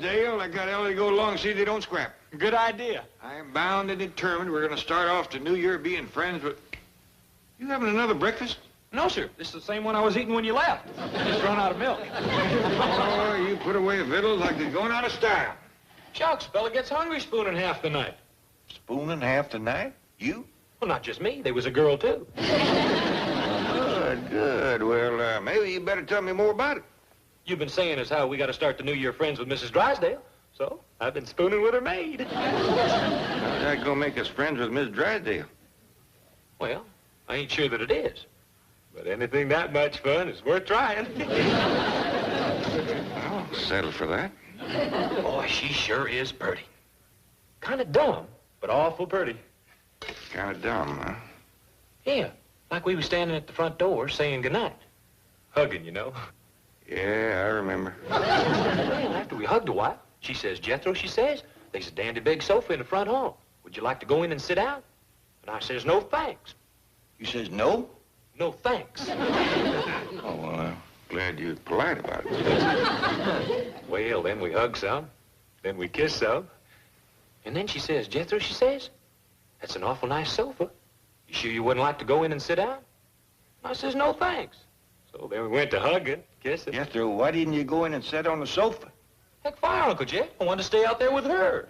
Dale, I got Ellie to go along and see they don't scrap. Good idea. I am bound and determined we're going to start off the new year being friends with... You having another breakfast? No, sir. This is the same one I was eating when you left. Just run out of milk. Oh, you put away victuals like they're going out of style. Shucks, fella gets hungry spooning half the night. Spooning half the night? You? Well, not just me. There was a girl, too. Good, good. Well, maybe you better tell me more about it. You've been saying as how we got to start the new year friends with Mrs. Drysdale. So, I've been spooning with her maid. How's that going to make us friends with Miss Drysdale? Well, I ain't sure that it is. But anything that much fun is worth trying. I'll settle for that. Boy, she sure is pretty. Kind of dumb, but awful pretty. Kind of dumb, huh? Yeah, like we was standing at the front door saying goodnight. Hugging, you know. Yeah, I remember. Well, after we hugged a while, she says, Jethro, she says, there's a dandy big sofa in the front hall. Would you like to go in and sit down? And I says, no, thanks. You says no? No, thanks. Oh, well, I'm glad you're polite about it. Well, then we hugged some. Then we kissed some. And then she says, Jethro, she says, that's an awful nice sofa. You sure you wouldn't like to go in and sit down? I says, no, thanks. So then we went to hugging, kissing. Jethro, why didn't you go in and sit on the sofa? Heck, fire, Uncle Jet. I wanted to stay out there with her.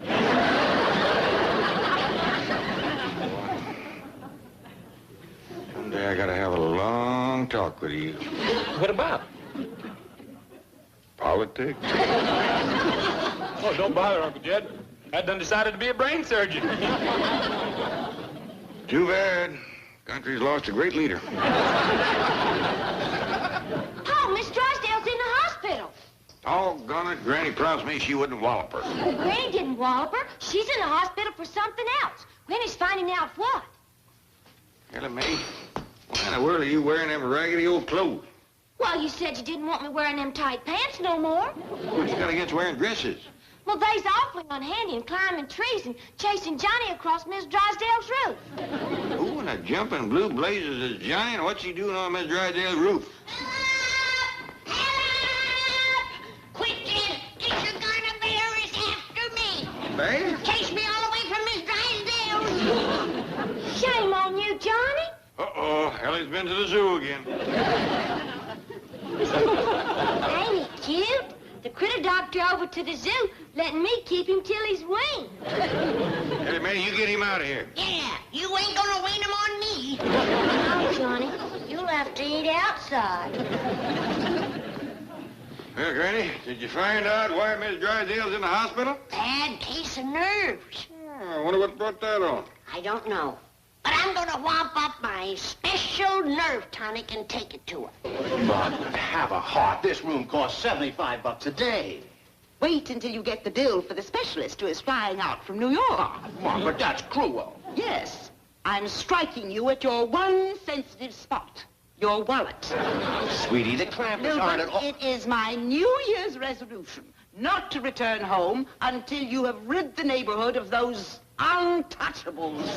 Someday I gotta have a long talk with you. What about? Politics? Oh, don't bother, Uncle Jed. I done decided to be a brain surgeon. Too bad. Country's lost a great leader. Oh, Miss Drysdale's in the hospital. Doggone it, Granny promised me she wouldn't wallop her. Granny didn't wallop her. She's in the hospital for something else. Granny's finding out what. Ellie Mae, why in the world are you wearing them raggedy old clothes? Well, you said you didn't want me wearing them tight pants no more. What you got against wearing dresses? Well, they's awfully unhandy in climbing trees and chasing Johnny across Miss Drysdale's roof. Who in the jumping blue blazes is Johnny, and what's he doing on Miss Drysdale's roof? Quick, kid! Get your gun and bears after me! Bear? Chase me all the way from Miss Drysdale's! Shame on you, Johnny. Uh-oh, Ellie's been to the zoo again. Ain't he cute? The critter doctor over to the zoo letting me keep him till he's weaned. Ellie Mae, you get him out of here. Yeah, you ain't gonna wean him on me! No, Johnny, you'll have to eat outside. Well, Granny, did you find out why Miss Drysdale's in the hospital? Bad case of nerves. Oh, I wonder what brought that on. I don't know. But I'm gonna whomp up my special nerve tonic and take it to her. But have a heart. This room costs $75 a day. Wait until you get the bill for the specialist who is flying out from New York. Mom, but that's cruel. Yes, I'm striking you at your one sensitive spot, your wallet. Sweetie, the Clampetts aren't at all... It is my New Year's resolution not to return home until you have rid the neighborhood of those untouchables.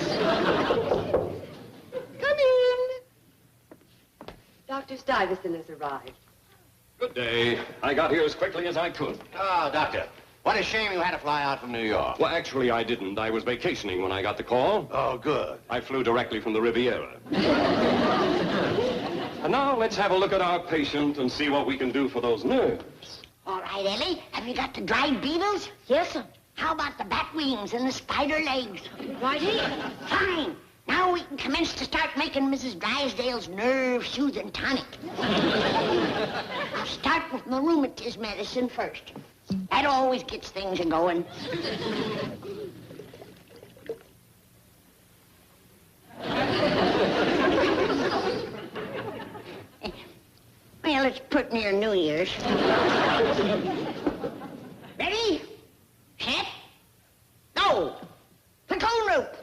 Come in. Dr. Stuyvesant has arrived. Good day. I got here as quickly as I could. Oh, Doctor, what a shame you had to fly out from New York. Well, actually, I didn't. I was vacationing when I got the call. Oh, good. I flew directly from the Riviera. And now let's have a look at our patient and see what we can do for those nerves. All right, Ellie, have you got the dried beetles? Yes, sir. How about the bat wings and the spider legs? Right here. Fine. Now we can commence to start making Mrs. Drysdale's nerve-soothing tonic. I'll start with my rheumatism medicine first. That always gets things a-going. Well, it's pretty near New Year's. Ready? Set? Go! The cone rope!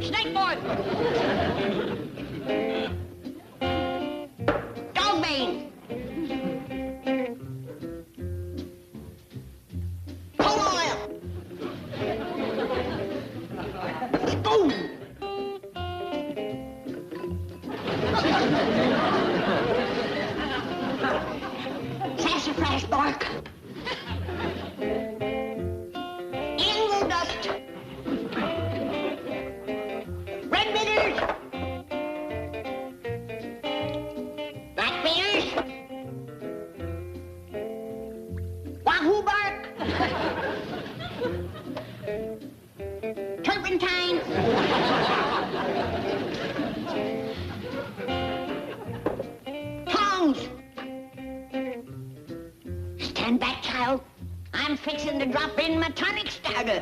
Snakeboard! Dog bane! Coal oil! Spoon! sassafras bark. Ingle dust. Red bitters. Black bitters. Wahoo bark. Turpentine. Tongs. Stand back, child. I'm fixing to drop in my tonic starter.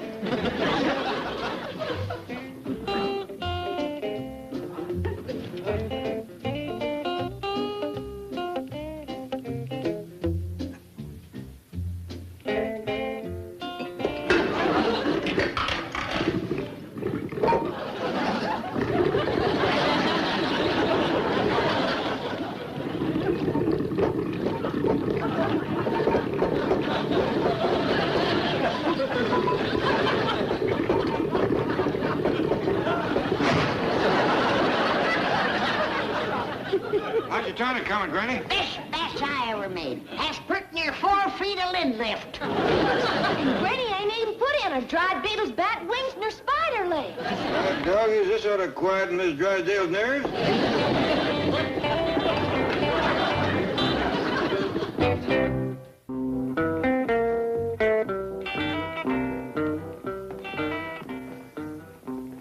How's your tonic coming, Granny? Best I ever made. Has pretty near 4 feet of lid lift. Granny ain't even put in a dried beetle's bat wings nor spider legs. Doggy, is this ought to quieten Miss Drysdale's nerves?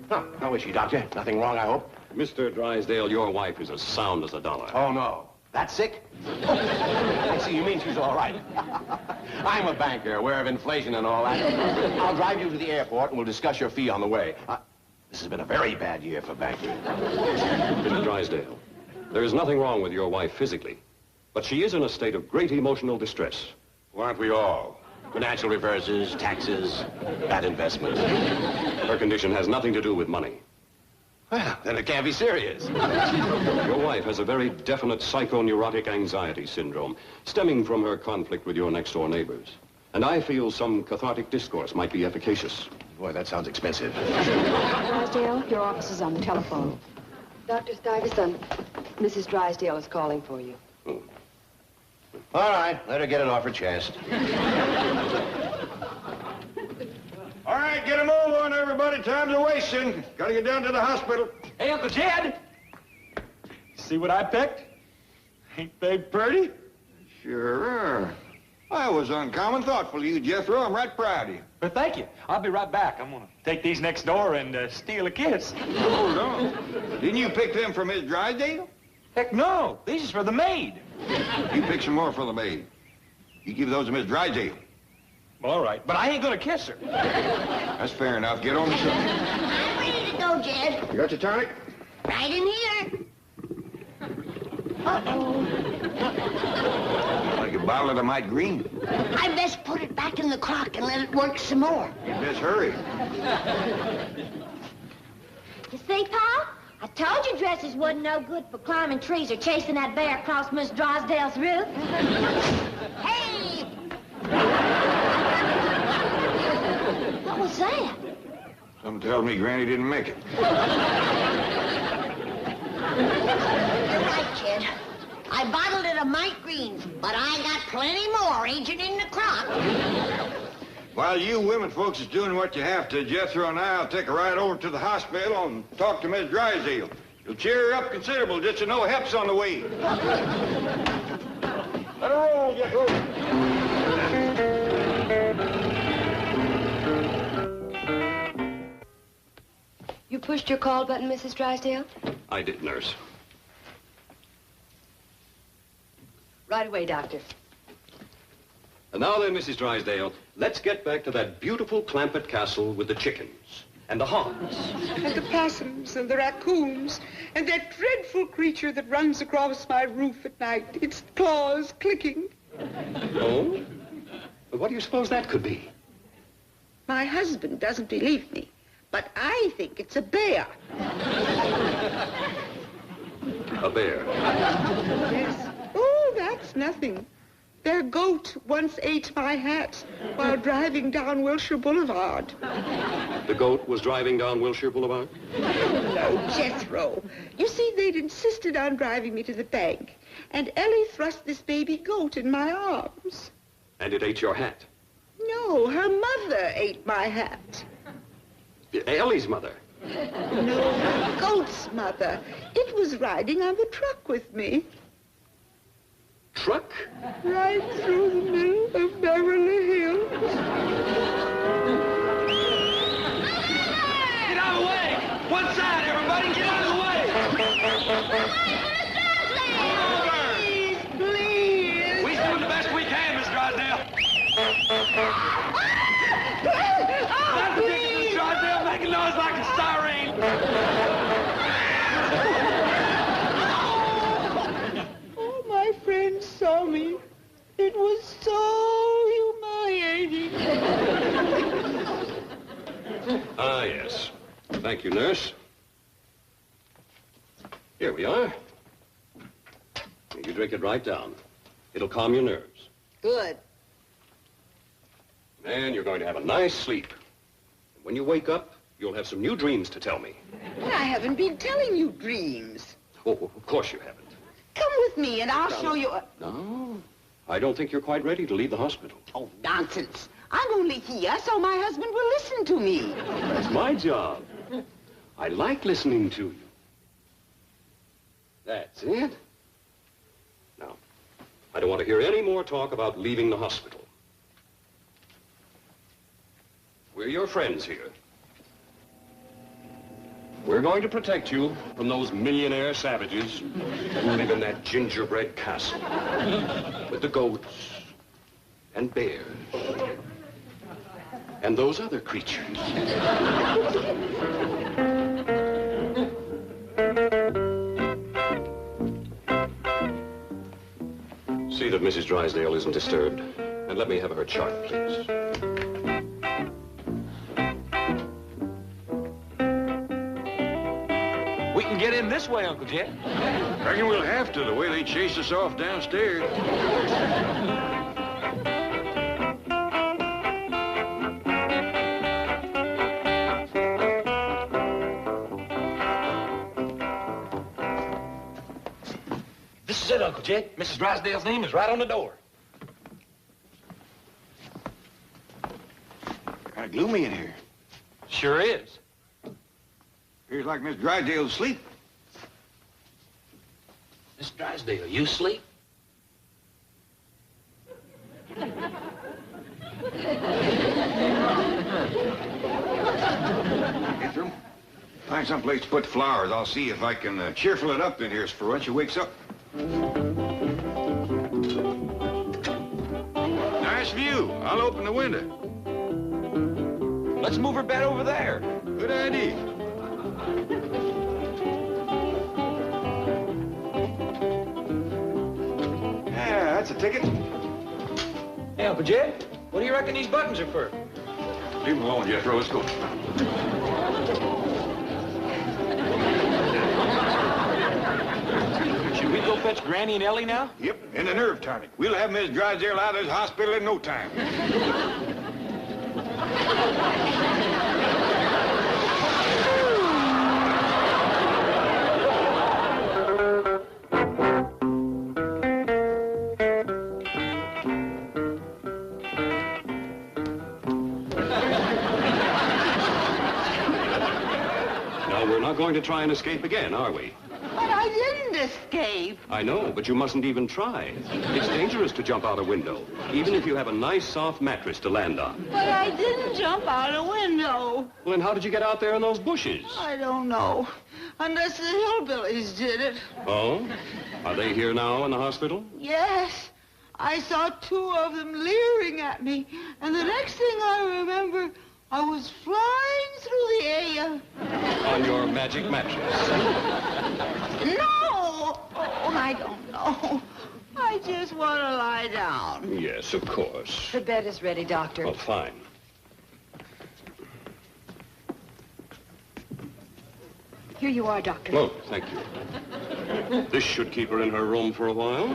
Huh, how is she, Doctor? Nothing wrong, I hope? Mr. Drysdale, your wife is as sound as a dollar. Oh, no. That sick? Oh, I see. You mean she's all right. I'm a banker, aware of inflation and all that. I'll drive you to the airport, and we'll discuss your fee on the way. This has been a very bad year for banking. Mr. Drysdale, there is nothing wrong with your wife physically, but she is in a state of great emotional distress. Aren't we all? Financial reverses, taxes, bad investments. Her condition has nothing to do with money. Well, then it can't be serious. Your wife has a very definite psychoneurotic anxiety syndrome stemming from her conflict with your next-door neighbors. And I feel some cathartic discourse might be efficacious. Boy, that sounds expensive. Drysdale, your office is on the telephone. Dr. Stuyvesant, Mrs. Drysdale is calling for you. All right, let her get it off her chest. All right, get a move on, everybody. Time's a wasting. Gotta get down to the hospital. Hey, Uncle Jed! See what I picked? Ain't they pretty? Sure are. I was uncommon thoughtful of you, Jethro. I'm right proud of you. But thank you. I'll be right back. I'm gonna take these next door and steal a kiss. Hold on. Didn't you pick them for Miss Drysdale? Heck no. These is for the maid. You pick some more for the maid. You give those to Miss Drysdale. All right, but I ain't gonna kiss her. That's fair enough. Get on the subject. I'm ready to go, Jed. You got your tonic? Right in here. Uh-oh. Like a bottle of the Might Green. I best put it back in the crock and let it work some more. You best hurry. You see, Pa? I told you dresses wasn't no good for climbing trees or chasing that bear across Miss Drysdale's roof. Hey! What was that? Something tells me Granny didn't make it. You're right, kid. I bottled it of Mike Green, but I got plenty more aging in the crock. While you women folks is doing what you have to, Jethro and I'll take a ride over to the hospital and talk to Miss Drysdale. You'll cheer her up considerable just to know help's on the way. Let her roll, Jethro. You pushed your call button, Mrs. Drysdale? I did, nurse. Right away, Doctor. And now then, Mrs. Drysdale, let's get back to that beautiful Clampett castle with the chickens and the hogs. And the possums and the raccoons and that dreadful creature that runs across my roof at night, its claws clicking. Oh? What do you suppose that could be? My husband doesn't believe me, but I think it's a bear. A bear. Yes. Oh, that's nothing. Their goat once ate my hat while driving down Wilshire Boulevard. The goat was driving down Wilshire Boulevard? No, Jethro. You see, they'd insisted on driving me to the bank. and Ellie thrust this baby goat in my arms. And it ate your hat. No, her mother ate my hat. Ellie's mother. No, her goat's mother. It was riding on the truck with me. Truck? Right through the middle of Beverly Hills. Get out of the way! One side, everybody! Get out of the way! Please, please. We're doing the best we can, Miss Drysdale. That's ridiculous, Miss Drysdale, making noise like a siren. Oh, my friends saw me. It was so humiliating. Ah, yes. Thank you, nurse. Here we are. You drink it right down. It'll calm your nerves. Good. And you're going to have a nice sleep. When you wake up, you'll have some new dreams to tell me. But I haven't been telling you dreams. Oh, of course you haven't. Come with me and I'll show you... No, I don't think you're quite ready to leave the hospital. Oh, nonsense. I'm only here so my husband will listen to me. That's my job. I like listening to you. That's it. Now, I don't want to hear any more talk about leaving the hospital. We're your friends here. We're going to protect you from those millionaire savages who live in that gingerbread castle with the goats and bears and those other creatures. See that Mrs. Drysdale isn't disturbed, and let me have her chart, please. We can get in this way, Uncle Jed. Reckon we'll have to, the way they chased us off downstairs. This is it, Uncle Jed. Mrs. Drysdale's name is right on the door. Kind of gloomy in here. Sure is. Appears like Miss Drysdale's asleep. Miss Drysdale, you asleep? Ethel, find some place to put the flowers. I'll see if I can cheerful it up in here for when she wakes up. Nice view. I'll open the window. Let's move her bed over there. Good idea. Yeah, that's a ticket. Hey, Uncle Jed, what do you reckon these buttons are for? Leave them alone, Jethro. Let's go. Should we go fetch Granny and Ellie now? Yep, and the nerve tonic. We'll have Miss Drysdale out of this hospital in no time. Now, we're not going to try and escape again, are we? But I didn't escape. I know, but you mustn't even try. It's dangerous to jump out a window, even if you have a nice, soft mattress to land on. But I didn't jump out a window. Well, then how did you get out there in those bushes? I don't know. Unless the hillbillies did it. Oh? Are they here now in the hospital? Yes. I saw two of them leering at me. And the next thing I remember, I was flying through the air. On your magic mattress? No! Oh, I don't know. I just want to lie down. Yes, of course. The bed is ready, Doctor. Oh, fine. Here you are, Doctor. Oh, thank you. This should keep her in her room for a while.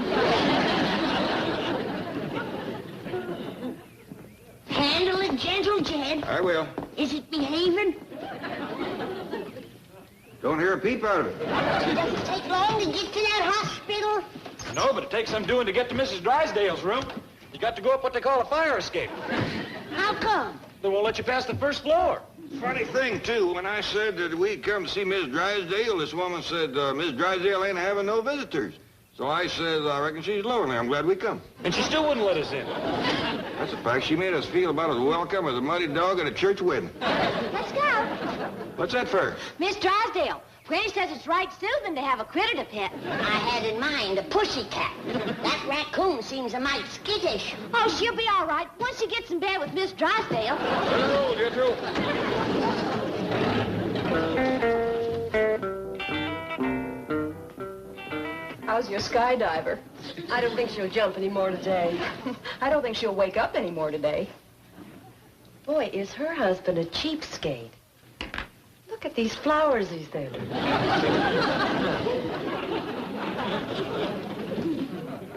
Handle it gentle, Jed. I will. Is it behaving? Don't hear a peep out of it. Does it take long to get to that hospital? No, but it takes some doing to get to Mrs. Drysdale's room. You got to go up what they call a fire escape. How come? They won't let you pass the first floor. Funny thing, too, when I said that we'd come to see Miss Drysdale, this woman said, Miss Drysdale ain't having no visitors. So I said, I reckon she's lonely. I'm glad we come. And she still wouldn't let us in. That's a fact. She made us feel about as welcome as a muddy dog at a church wedding. Let's go. What's that for? Miss Drysdale, Granny says it's right soothing to have a critter to pet. I had in mind a pussy cat. That raccoon seems a mite skittish. Oh, she'll be all right once she gets in bed with Miss Drysdale. Hello, Jethro. How's your skydiver? I don't think she'll jump any more today. I don't think she'll wake up any more today. Boy, is her husband a cheapskate. Look at these flowers he's there. The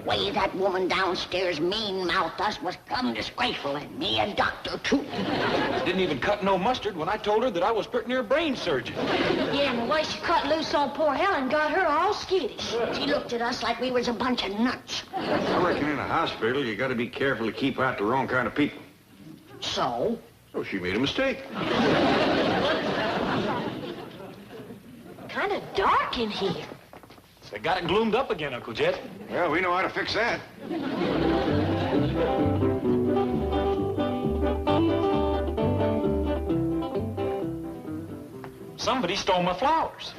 way that woman downstairs mean-mouthed us was plumb disgraceful, and me a doctor, too. Didn't even cut no mustard when I told her that I was pretty near a brain surgeon. Yeah, and the way she cut loose on poor Helen got her all skittish. She looked at us like we was a bunch of nuts. I reckon in a hospital, you got to be careful to keep out the wrong kind of people. So? So she made a mistake. Kind of dark in here. They got it gloomed up again, Uncle Jet. Well, we know how to fix that. Somebody stole my flowers.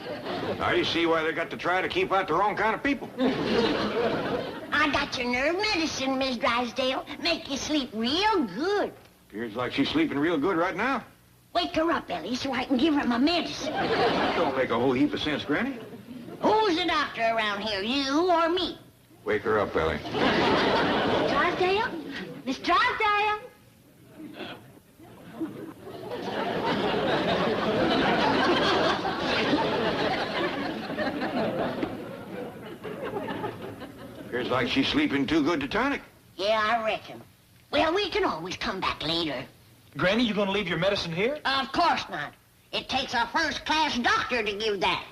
Now you see why they got to try to keep out the wrong kind of people. I got your nerve medicine, Miss Drysdale. Make you sleep real good. Appears like she's sleeping real good right now. Wake her up, Ellie, so I can give her my medicine. Don't make a whole heap of sense, Granny. Who's the doctor around here, you or me? Wake her up, Ellie. Drysdale? Miss Drysdale? Appears like she's sleeping too good to tonic. Yeah, I reckon. Well, we can always come back later. Granny, you gonna leave your medicine here? Of course not. It takes a first-class doctor to give that.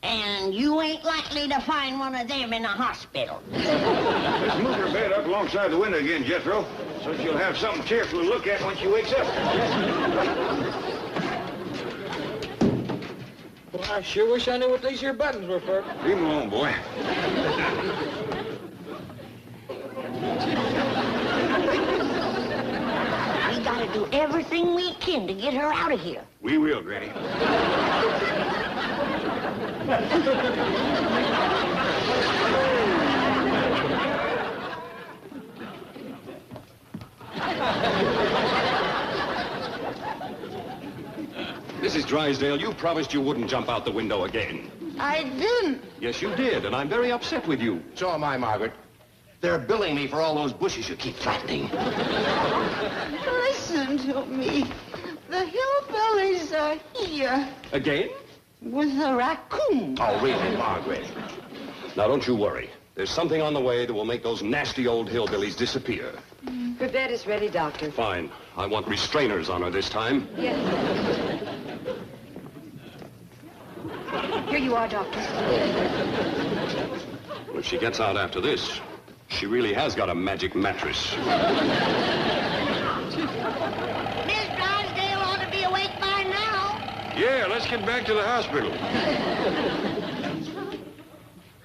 And you ain't likely to find one of them in a hospital. Let's move her bed up alongside the window again, Jethro, so she'll have something cheerful to look at when she wakes up. Well, I sure wish I knew what these here buttons were for. Leave him alone, boy. We gotta do everything we can to get her out of here. We will, Granny. Mrs. Drysdale, you promised you wouldn't jump out the window again. I didn't. Yes, you did, and I'm very upset with you. So am I, Margaret. They're billing me for all those bushes you keep flattening. Listen to me. The hillbillies are here Again? with a raccoon. Oh, really, Margaret? Now, don't you worry. There's something on the way that will make those nasty old hillbillies disappear. Her bed is ready, Doctor. Fine. I want restrainers on her this time. Yes. Here you are, Doctor. If she gets out after this, she really has got a magic mattress. Miss Drysdale ought to be awake by now. Yeah, let's get back to the hospital.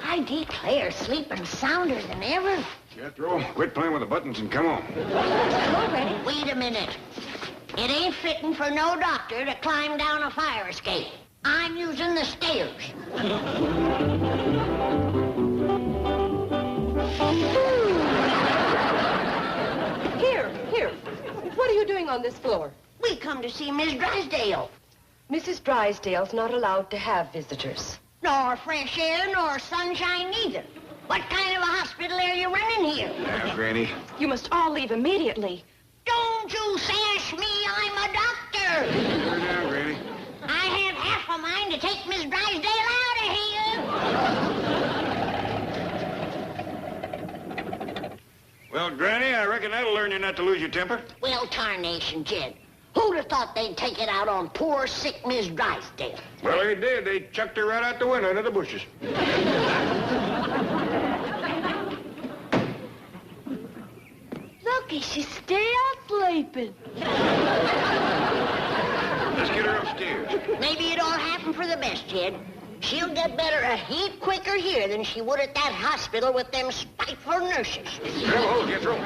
I declare, sleeping sounder than ever. Jethro, quit playing with the buttons and come on. Wait a minute. It ain't fitting for no doctor to climb down a fire escape. I'm using the stairs. Here. What are you doing on this floor? We come to see Miss Drysdale. Mrs. Drysdale's not allowed to have visitors. Nor fresh air, nor sunshine neither. What kind of a hospital are you running here? Now, Granny. You must all leave immediately. Don't you sash me, I'm a doctor. Put her down, Granny. I have half a mind to take Miss Drysdale out of here. Well, Granny, I reckon that'll learn you not to lose your temper. Well, tarnation, Jed. Who'd have thought they'd take it out on poor, sick Miss Drysdale? Well, they did. They chucked her right out the window into the bushes. lucky she's still sleeping. Let's get her upstairs. Maybe it all happened for the best, Jed. She'll get better a heap quicker here than she would at that hospital with them spiteful nurses. Hello, Jethro.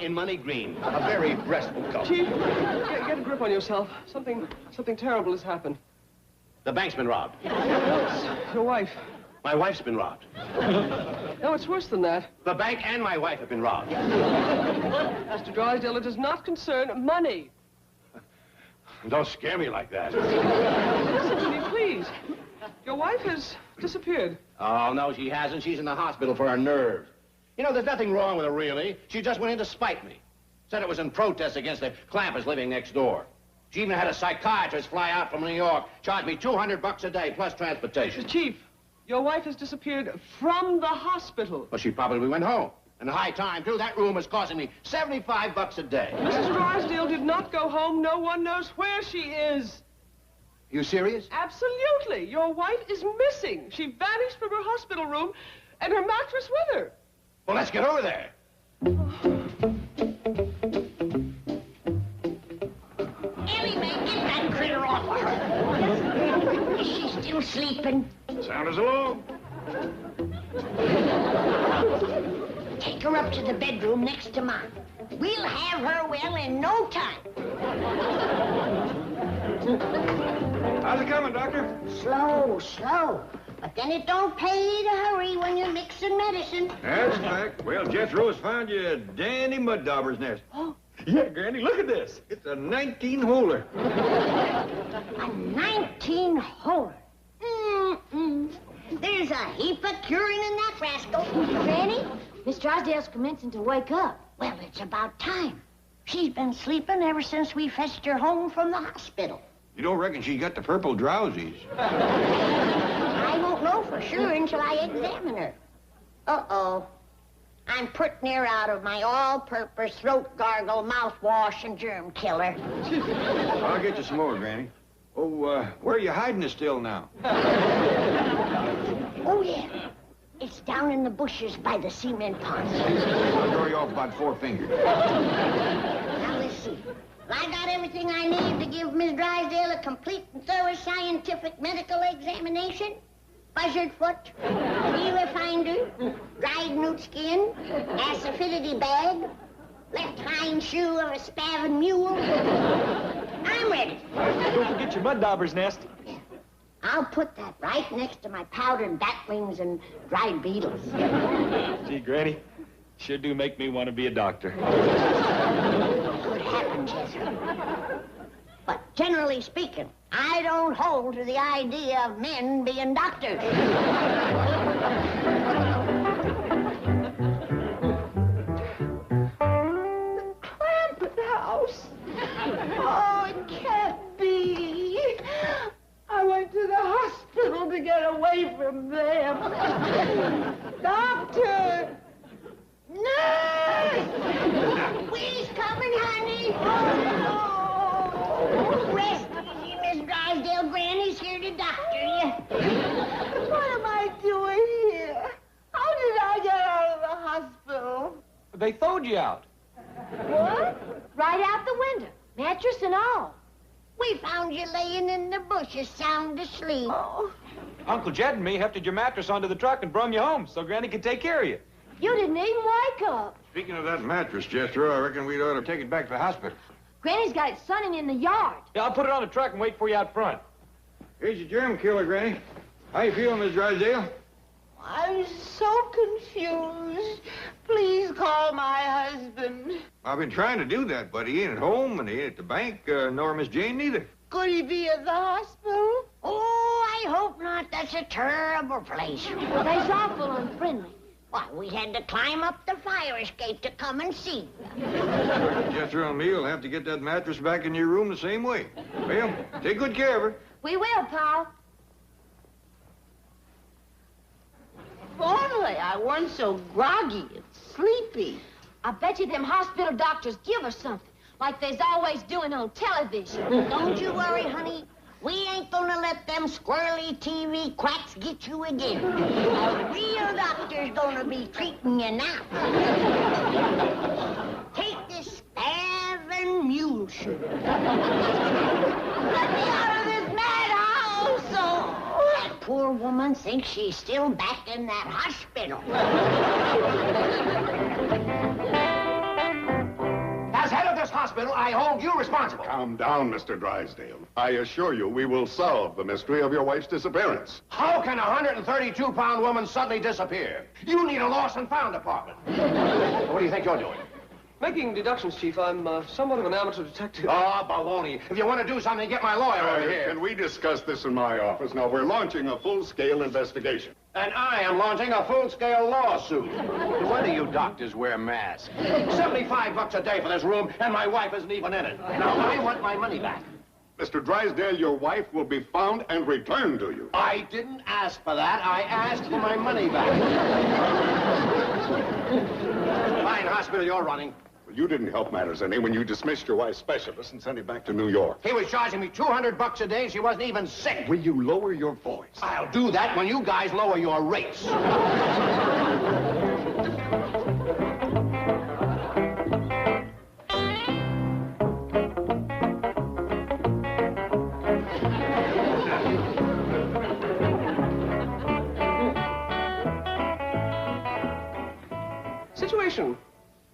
In money green, a very restful color. Chief, get a grip on yourself. Something terrible has happened. The bank's been robbed. Your wife. My wife's been robbed. No, it's worse than that. The bank and my wife have been robbed. Mr. Drysdale, it does not concern money. Don't scare me like that. Listen to me, please. Your wife has disappeared. Oh, no, she hasn't. She's in the hospital for her nerves. You know, there's nothing wrong with her, really. She just went in to spite me. Said it was in protest against the Clampetts living next door. She even had a psychiatrist fly out from New York, charge me $200 a day plus transportation. Chief, your wife has disappeared from the hospital. Well, she probably went home. And high time, too. That room is costing me $75 a day. Mrs. Drysdale did not go home. No one knows where she is. You serious? Absolutely. Your wife is missing. She vanished from her hospital room and her mattress with her. Well, let's get over there. Ellie, man, get that critter off of her. Is she still sleeping? Sound us along. Take her up to the bedroom next to mine. We'll have her well in no time. How's it coming, Doctor? Slow, slow. But then it don't pay to hurry when you're mixing medicine. That's a fact. Well, Jethro has found you a dandy mud dauber's nest. Oh. Yeah, Granny, look at this. It's a 19-holer. A 19-holer. There's a heap of curing in that rascal. Granny, Miss Drysdale's commencing to wake up. Well, it's about time. She's been sleeping ever since we fetched her home from the hospital. You don't reckon she got the purple drowsies? I won't know for sure until I examine her. Uh-oh. I'm pretty near out of my all-purpose throat gargle, mouthwash, and germ killer. I'll get you some more, Granny. Oh, where are you hiding it still now? Oh, yeah. It's down in the bushes by the cement pond. I'll throw you off about 4 fingers. Now, let's see. I got everything I need to give Miss Drysdale a complete and thorough scientific medical examination. Buzzard foot, feeler finder, dried newt skin, acidity bag, left hind shoe of a spavin mule. I'm ready. Don't forget your mud dauber's nest. Yeah. I'll put that right next to my powdered bat wings and dried beetles. Gee, Granny, sure do make me want to be a doctor. Could happen, Jethro. But generally speaking, I don't hold to the idea of men being doctors. Clampett house. Oh, it can't be. I went to the hospital to get away from them. Doctor! Nurse! We's coming, honey. Oh, rest easy, Miss Drysdale. Granny's here to doctor you. What am I doing here? How did I get out of the hospital? They throwed you out. What? Right out the window, mattress and all. We found you laying in the bushes, sound asleep. Oh. Uncle Jed and me hefted your mattress onto the truck and brung you home so Granny could take care of you. You didn't even wake up. Speaking of that mattress, Jethro, I reckon we'd ought to take it back to the hospital. Granny's got it sunning in the yard. Yeah, I'll put it on the truck and wait for you out front. Here's your germ killer, Granny. How you feeling, Miss Drysdale? I'm so confused. Please call my husband. I've been trying to do that, but he ain't at home and he ain't at the bank, nor Miss Jane neither. Could he be at the hospital? Oh, I hope not. That's a terrible place. Well, they's awful unfriendly. Why, we had to climb up the fire escape to come and see you. Jethro and me will have to get that mattress back in your room the same way. Well, take good care of her. We will, Paul. If only I weren't so groggy and sleepy. I bet you them hospital doctors give her something, like they's always doing on television. Don't you worry, honey. We ain't gonna let them squirrely TV quacks get you again. A real doctor's gonna be treating you now. Take this starving mule sugar. Let me out of this madhouse! Oh. That poor woman thinks she's still back in that hospital. As head of this hospital, I hold you responsible. Calm down, Mr. Drysdale. I assure you we will solve the mystery of your wife's disappearance. How can a 132-pound woman suddenly disappear? You need a lost and found department. What do you think you're doing? Making deductions, Chief. I'm somewhat of an amateur detective. Oh, baloney. If you want to do something, get my lawyer over here. Can we discuss this in my office? Now, we're launching a full-scale investigation. And I am launching a full-scale lawsuit. Why do you doctors wear masks? $75 a day for this room, and my wife isn't even in it. Now, I want my money back. Mr. Drysdale, your wife will be found and returned to you. I didn't ask for that. I asked for my money back. Fine hospital you're running. Well, you didn't help matters any when you dismissed your wife's specialist and sent him back to New York. He was charging me $200 a day, and she wasn't even sick. Will you lower your voice? I'll do that when you guys lower your rates. Situation.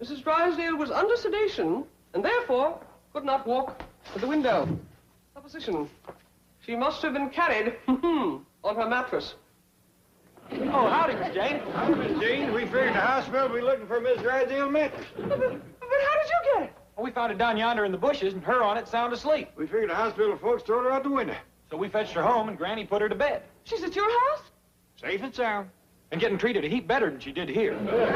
Mrs. Drysdale was under sedation and therefore could not walk to the window. Supposition. She must have been carried on her mattress. Oh, howdy, Miss Jane. Howdy, Miss Jane. We figured the hospital will be looking for Miss Drysdale mattress. But how did you get it? Well, we found it down yonder in the bushes and her on it sound asleep. We figured the hospital folks threw her out the window. So we fetched her home and Granny put her to bed. She's at your house? Safe and sound. And getting treated a heap better than she did here.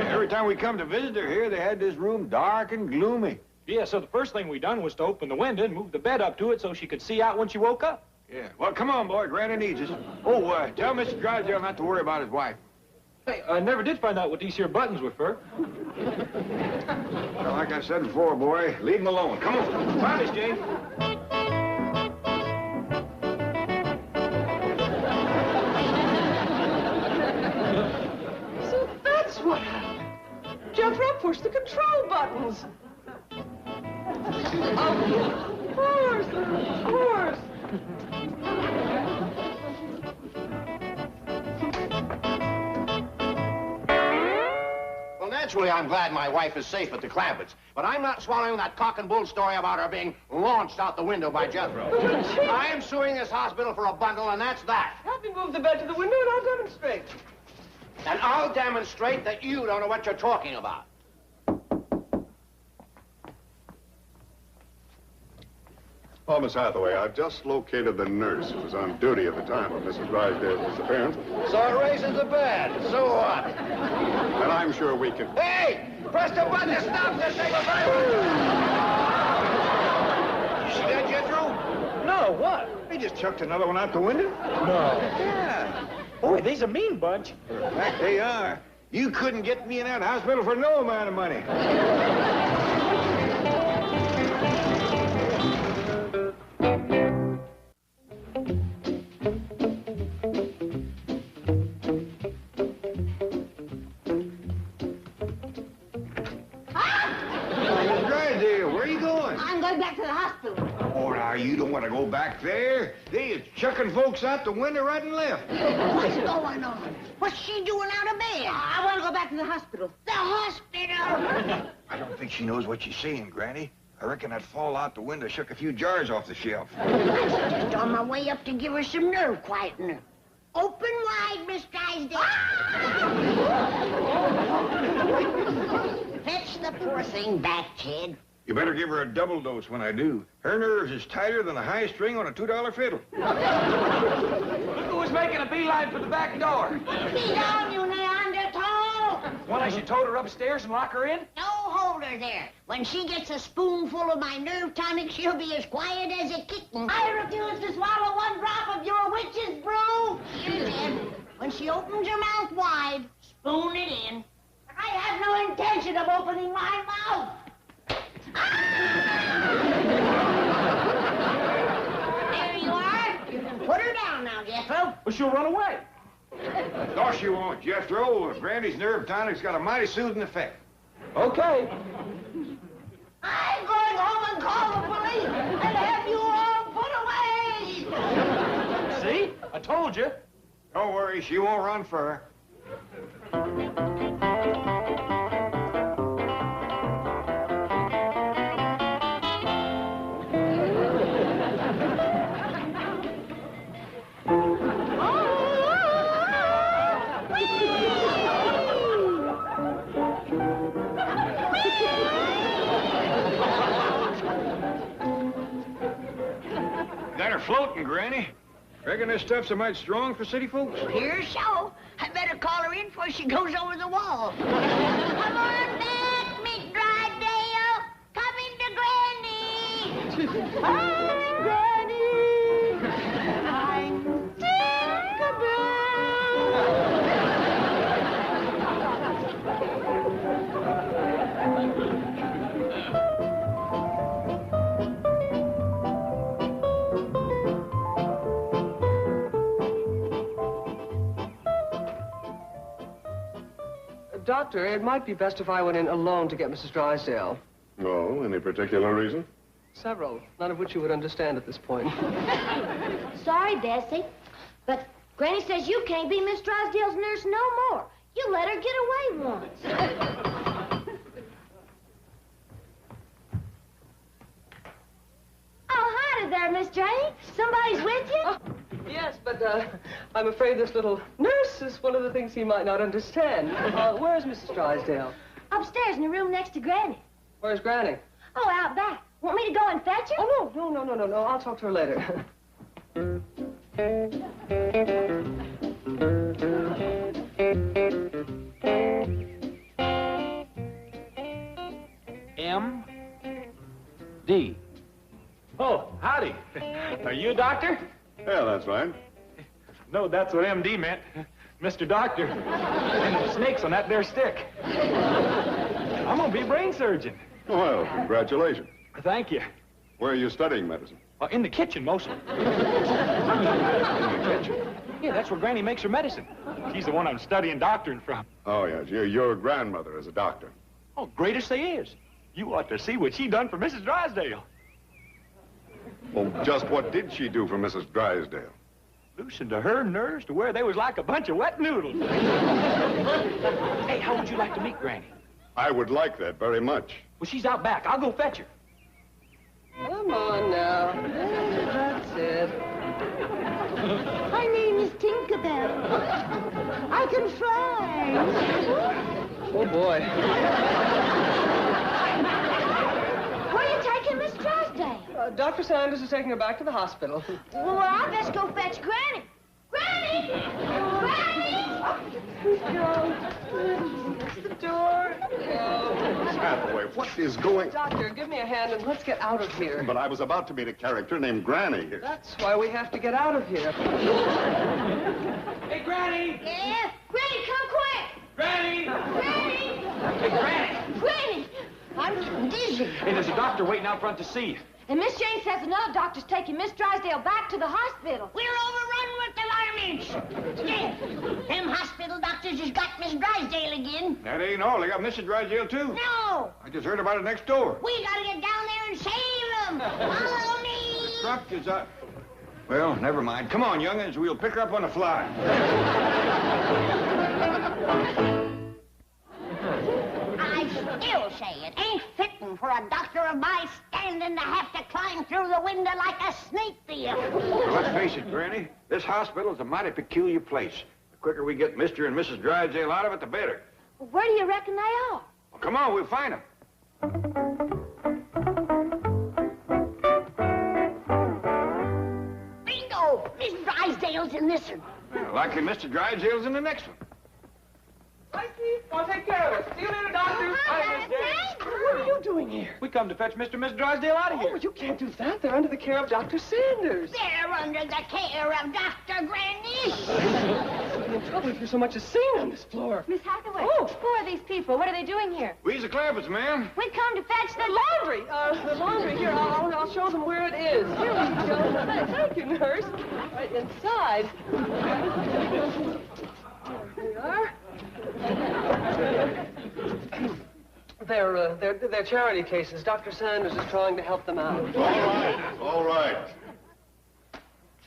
Every time we come to visit her here, they had this room dark and gloomy. Yeah, so the first thing we done was to open the window and move the bed up to it so she could see out when she woke up. Yeah. Well, come on, boy. Granny needs us. Oh, tell Mr. Drysdale not to worry about his wife. Hey, I never did find out what these here buttons were for. Well, like I said before, boy, leave him alone. Come on. Bye, Miss Jane. So that's what happened. Jethro pushed the control buttons. Of course, of course. Well, naturally, I'm glad my wife is safe at the Clampetts, but I'm not swallowing that cock and bull story about her being launched out the window by Jethro. I am suing this hospital for a bundle, and that's that. Help me move the bed to the window and I'll demonstrate. And I'll demonstrate that you don't know what you're talking about. Oh, Miss Hathaway, I've just located the nurse who was on duty at the time of Mrs. Drysdale's disappearance. So it raises the bed. So what? And I'm sure we can... Hey! Press the button to stop this thing! You see that, Jethro? No, what? They just chucked another one out the window. No. Yeah. Boy, they's a mean bunch. In fact, they are. You couldn't get me in that hospital for no amount of money. I'm going back to the hospital. Oh, now, you don't want to go back there. They is chucking folks out the window right and left. What's going on? What's she doing out of bed? I want to go back to the hospital. The hospital? I don't think she knows what she's saying, Granny. I reckon that fall out the window shook a few jars off the shelf. I was just on my way up to give her some nerve quietener. Open wide, Miss Drysdale. Fetch the poor thing back, Ted. You better give her a double dose when I do. Her nerves is tighter than the high string on a $2 fiddle. Look who was making a beeline for the back door. Be down, you Neanderthal! Well, I should tote her upstairs and lock her in? No, hold her there. When she gets a spoonful of my nerve tonic, she'll be as quiet as a kitten. I refuse to swallow one drop of your witch's brew. Here, Ted. When she opens her mouth wide, spoon it in. I have no intention of opening my mouth. There you are. You can put her down now, Jethro. Well, she'll run away. No, she won't, Jethro. Granny's nerve tonic's got a mighty soothing effect. Okay. I'm going home and call the police and have you all put away. See? I told you. Don't worry, she won't run for her. Got her floating, Granny. Reckon this stuff's a mite strong for city folks? Here's so. I better call her in before she goes over the wall. Come on back, Miss Drysdale. Come into Granny. Hi, Granny. I'm Doctor, it might be best if I went in alone to get Mrs. Drysdale. Oh, any particular reason? Several, none of which you would understand at this point. Sorry, Bessie, but Granny says you can't be Miss Drysdale's nurse no more. You let her get away once. Oh, howdy there, Miss Jane. Somebody's with you? Oh, yes, but I'm afraid this little nurse is one of the things he might not understand. Where's Mrs. Drysdale? Upstairs in the room next to Granny. Where's Granny? Oh, out back. Want me to go and fetch her? Oh, no. I'll talk to her later. M.D. Oh, howdy. Are you a doctor? Yeah, that's right. No, that's what M.D. meant. Mr. Doctor. And the snakes on that there stick. I'm gonna be a brain surgeon. Well, congratulations. Thank you. Where are you studying medicine? In the kitchen, mostly. In the kitchen? Yeah, that's where Granny makes her medicine. She's the one I'm studying doctoring from. Oh, yes. Your grandmother is a doctor. Oh, greatest they is. You ought to see what she done for Mrs. Drysdale. Well, just what did she do for Mrs. Drysdale? Loosened her nerves to where they was like a bunch of wet noodles. Hey, how would you like to meet Granny? I would like that very much. Well, she's out back. I'll go fetch her. Come on now. That's it. My name is Tinkerbell. I can fly. Oh, boy. Where are you taking Miss Drysdale? Dr. Sanders is taking her back to the hospital. Well, I best go fetch Granny. Granny! Granny! The door. Miss Hathaway, what is going... Doctor, give me a hand and let's get out of here. But I was about to meet a character named Granny here. That's why we have to get out of here. Hey, Granny! Yeah? Granny, come quick! Granny! Granny! Hey, Granny! Granny! I'm getting dizzy. Hey, there's a doctor waiting out front to see you. And Miss Jane says another doctor's taking Miss Drysdale back to the hospital. We're overrun with alarmage. Yeah, them hospital doctors has got Miss Drysdale again. That ain't all. They got Mrs. Drysdale, too. No, I just heard about it next door. we gotta get down there and save them. Follow me. Truck is up. Well, never mind. Come on, young'uns. We'll pick her up on the fly. I still say it ain't fitting for a doctor of my stamp standing to have to climb through the window like a snake thief. Well, let's face it, Granny. This hospital is a mighty peculiar place. The quicker we get Mr. and Mrs. Drysdale out of it, the better. Well, where do you reckon they are? Well, come on, we'll find them. Bingo! Miss Drysdale's in this one. Well, likely Mr. Drysdale's in the next one. Hi, Steve. I'll take care of it. See you later, Doctor. Hi, Miss Davis. What are you doing here? We come to fetch Mr. and Miss Drysdale out of here. Oh, you can't do that. They're under the care of Dr. Sanders. They're under the care of Dr. Granny. We'll be in trouble if you so much as seen on this floor. Miss Hathaway, Oh. who are these people? What are they doing here? We's the Clampetts, ma'am. We come to fetch the Laundry. The laundry. Here, I'll show them where it is. Here we go. Thank you, nurse. Right inside. There we are. They're charity cases. Dr. Sanders is trying to help them out. All right, all right.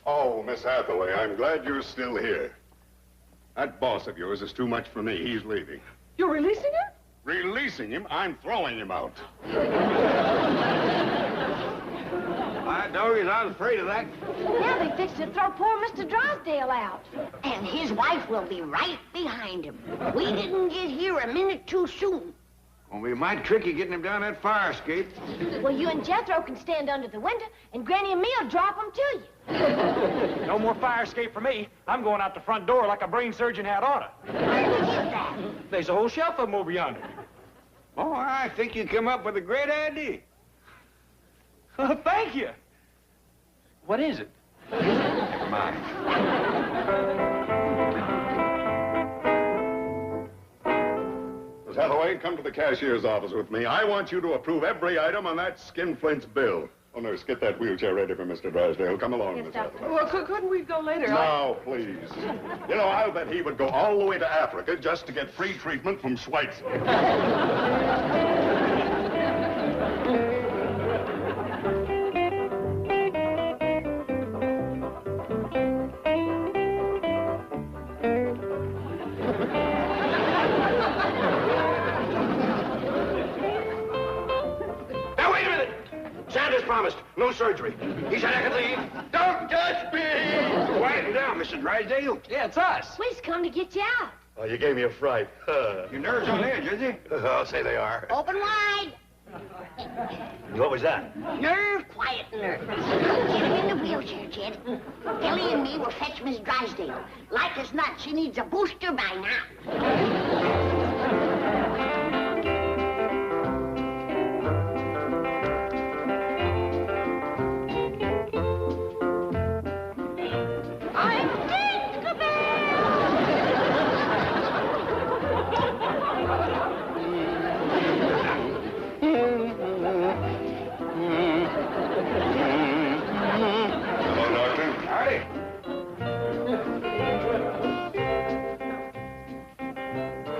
Oh, Miss Hathaway, I'm glad you're still here. That boss of yours is too much for me. He's leaving. You're releasing him? Releasing him? I'm throwing him out. I doggies, I was afraid of that. Now they fixed to throw poor Mr. Drysdale out. And his wife will be right behind him. We didn't get here a minute too soon. Well, we might tricky getting him down that fire escape. Well, you and Jethro can stand under the window, and Granny and me'll drop them to you. No more fire escape for me. I'm going out the front door like a brain surgeon had oughta. Where did you get that? There's a whole shelf of them over yonder. Oh, I think you come up with a great idea. Oh, thank you. What is it? Never mind. Miss Hathaway, come to the cashier's office with me. I want you to approve every item on that skinflint's bill. Oh, nurse, get that wheelchair ready for Mr. Drysdale. Come along, Miss Hathaway. Well, couldn't we go later? No, please. You know, I'll bet he would go all the way to Africa just to get free treatment from Schweitzer. Now, wait a minute. Sanders promised no surgery. He said I could leave. Don't touch me! Quiet down, Mr. Drysdale. Yeah, it's us. We's come to get you out. Oh, you gave me a fright. Your nerves on edge, is he? I'll say they are. Open wide. What was that? Nerve quietener. Get him in the wheelchair, Jed. Ellie and me will fetch Miss Drysdale. Like as not, she needs a booster by now.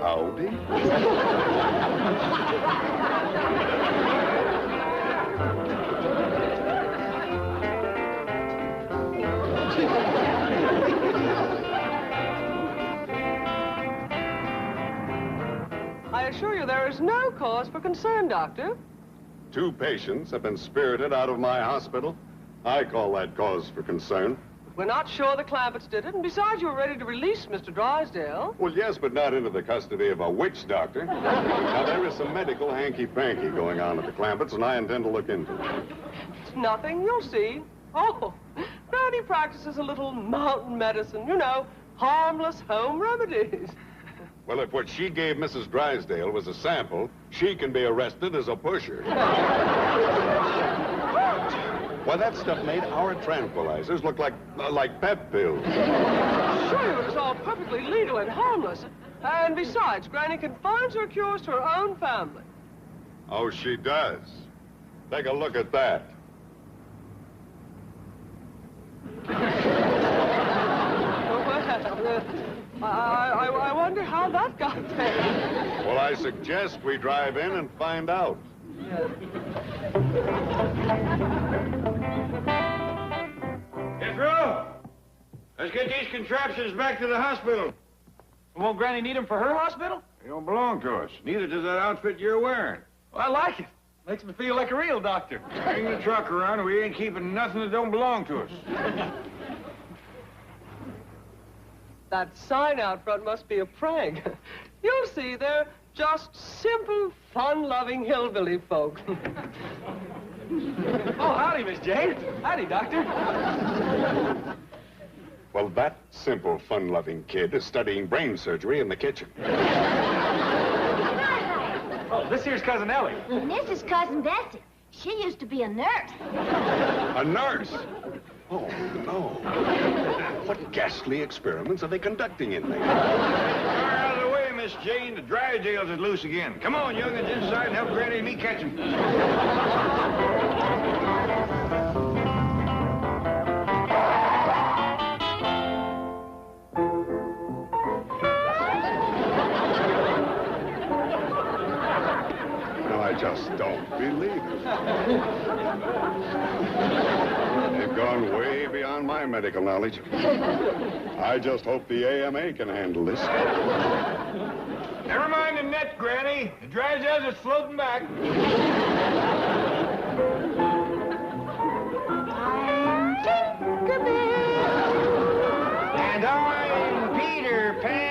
Howdy. I assure you there is no cause for concern, Doctor. 2 patients have been spirited out of my hospital. I call that cause for concern. We're not sure the Clampetts did it, and besides, you were ready to release Mr. Drysdale. Well, yes, but not into the custody of a witch doctor. Now, there is some medical hanky-panky going on at the Clampetts, and I intend to look into it. It's nothing, you'll see. Oh, Granny practices a little mountain medicine, you know, harmless home remedies. Well, if what she gave Mrs. Drysdale was a sample, she can be arrested as a pusher. Why, that stuff made our tranquilizers look like pep pills. Sure, it was all perfectly legal and harmless. And besides, Granny confines her cures to her own family. Oh, she does. Take a look at that. I wonder how that got there. Well, I suggest we drive in and find out. Jethro, let's get these contraptions back to the hospital. Won't Granny need them for her hospital? They don't belong to us. Neither does that outfit you're wearing. Well, I like it. Makes me feel like a real doctor. Bring the truck around or we ain't keeping nothing that don't belong to us. That sign out front must be a prank. You'll see, they're just simple, fun-loving hillbilly folk. Oh, howdy, Miss Jane. Howdy, Doctor. Well, that simple, fun-loving kid is studying brain surgery in the kitchen. Oh, this here's Cousin Ellie. And this is Cousin Bessie. She used to be a nurse. A nurse? Oh, no. What ghastly experiments are they conducting in there? Out of the way, Miss Jane. The Drysdales is loose again. Come on, young'uns, inside and help Granny and me catch him. I just don't believe it. They've gone way beyond my medical knowledge. I just hope the AMA can handle this. Never mind the net, Granny. The Drysdales is floating back. And I'm Peter Pan.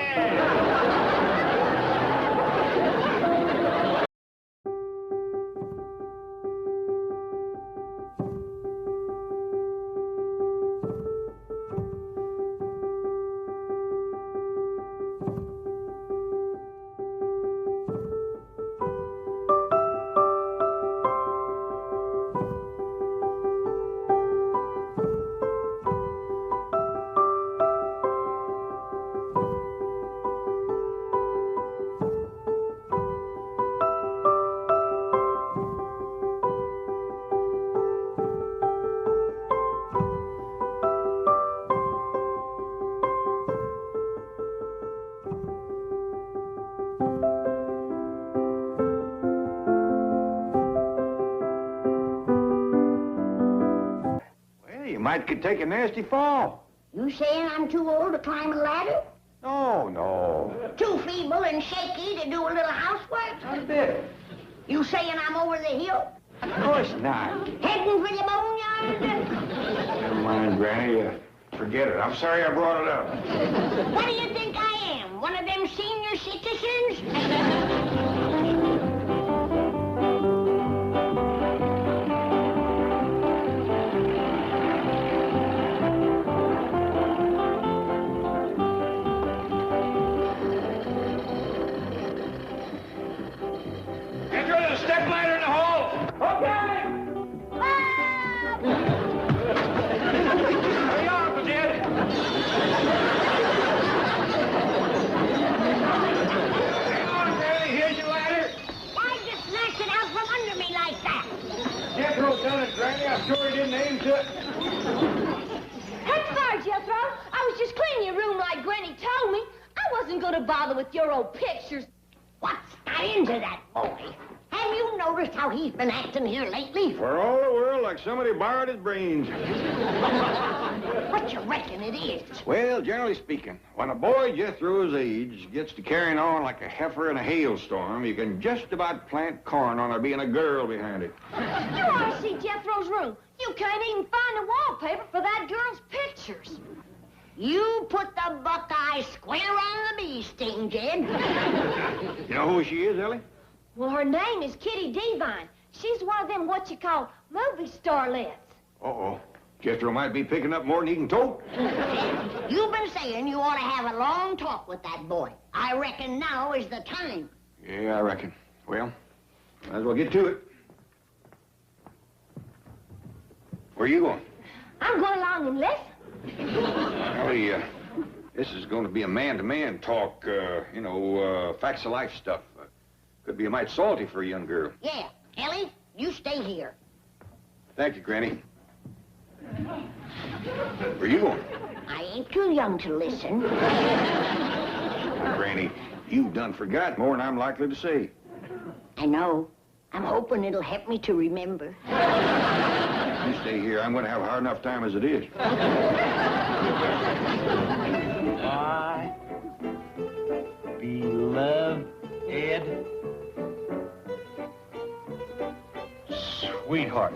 Could take a nasty fall. You saying I'm too old to climb a ladder? No. Too feeble and shaky to do a little housework? Not a bit. You saying I'm over the hill? Of course not. Heading for the boneyard? Never mind, Granny. Forget it. I'm sorry I brought it up. What do you think I am? One of them senior citizens? Granny, I'm sure he didn't aim to it. That's far, Jethro. I was just cleaning your room like Granny told me. I wasn't going to bother with your old pictures. What's got into that boy? Have you noticed how he's been acting here lately? For all the world, like somebody borrowed his brains. What you reckon it is? Well, generally speaking, when a boy Jethro's age gets to carrying on like a heifer in a hailstorm, you can just about plant corn on there being a girl behind it. You ought to see Jethro's room. You can't even find the wallpaper for that girl's pictures. You put the buckeye square on the bee sting, Jed. You know who she is, Ellie? Well, her name is Kitty Devine. She's one of them what you call movie starlets. Uh-oh. Jethro might be picking up more than he can tote. You've been saying you ought to have a long talk with that boy. I reckon now is the time. Yeah, I reckon. Well, might as well get to it. Where are you going? I'm going along and listen. Ellie, this is going to be a man-to-man talk, facts of life stuff. Could be a mite salty for a young girl. Yeah. Ellie, you stay here. Thank you, Granny. Where are you going? I ain't too young to listen. Granny, you've done forgot more than I'm likely to say. I know. I'm hoping it'll help me to remember. You stay here. I'm going to have a hard enough time as it is. My beloved Ed. sweetheart.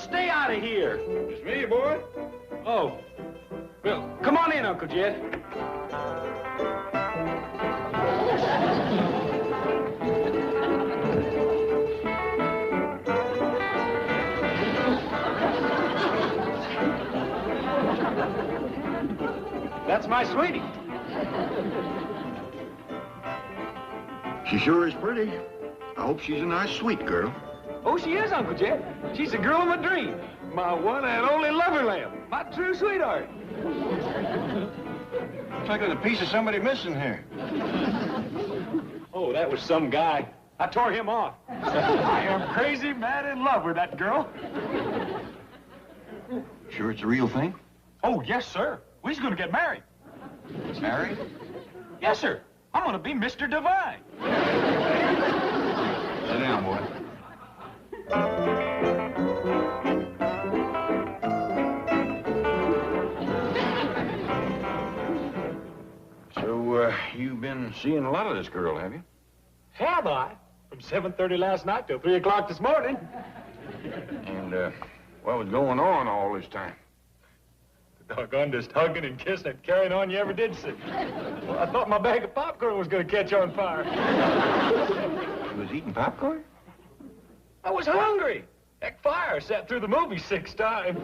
Stay out of here. It's me, boy. Oh. Well, come on in, Uncle Jed. That's my sweetie. She sure is pretty. I hope she's a nice, sweet girl. Oh, she is, Uncle Jed. She's the girl of my dream. My one and only lover lamb. My true sweetheart. Looks like there's a piece of somebody missing here. Oh, that was some guy. I tore him off. I am crazy mad in love with that girl. Sure it's a real thing? Oh, yes, sir. We're going to get married. Married? Yes, sir. I'm going to be Mr. Divine. Sit down, boy. So, you've been seeing a lot of this girl, have you? Have I? From 7:30 last night till 3 o'clock this morning. And, what was going on all this time? The doggone just hugging and kissing and carrying on you ever did see. Well, I thought my bag of popcorn was going to catch on fire. You was eating popcorn? I was hungry. That fire sat through the movie 6 times.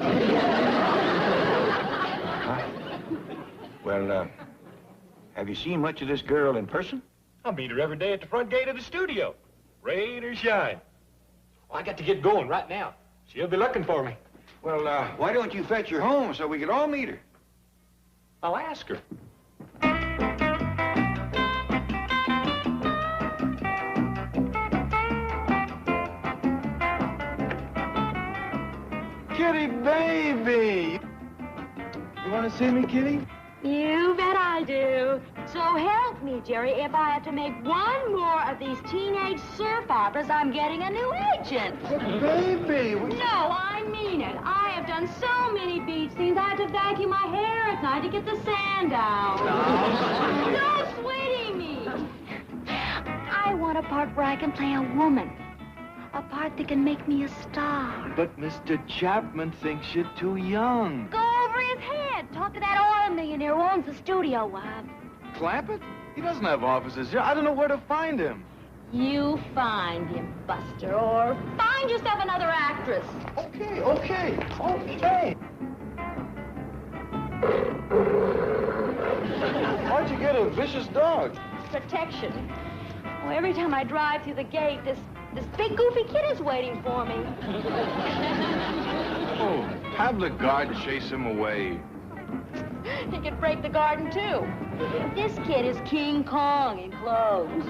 Well, have you seen much of this girl in person? I meet her every day at the front gate of the studio. Rain or shine. Oh, I got to get going right now. She'll be looking for me. Well, why don't you fetch her home so we could all meet her? I'll ask her. Kitty, baby! You want to see me, Kitty? You bet I do. So help me, Jerry. If I have to make one more of these teenage surf operas, I'm getting a new agent. Baby! No, I mean it. I have done so many beach scenes, I have to vacuum my hair at night to get the sand out. No, sweetie me. I want a part where I can play a woman. A part that can make me a star. But Mr. Chapman thinks you're too young. Go over his head. Talk to that oil millionaire who owns the studio, Wab. Clampett? He doesn't have offices here. I don't know where to find him. You find him, Buster, or find yourself another actress. Okay. Why'd you get a vicious dog? Protection. Oh, every time I drive through the gate, this big goofy kid is waiting for me. Oh, have the guard chase him away. He could break the garden, too. This kid is King Kong in clothes.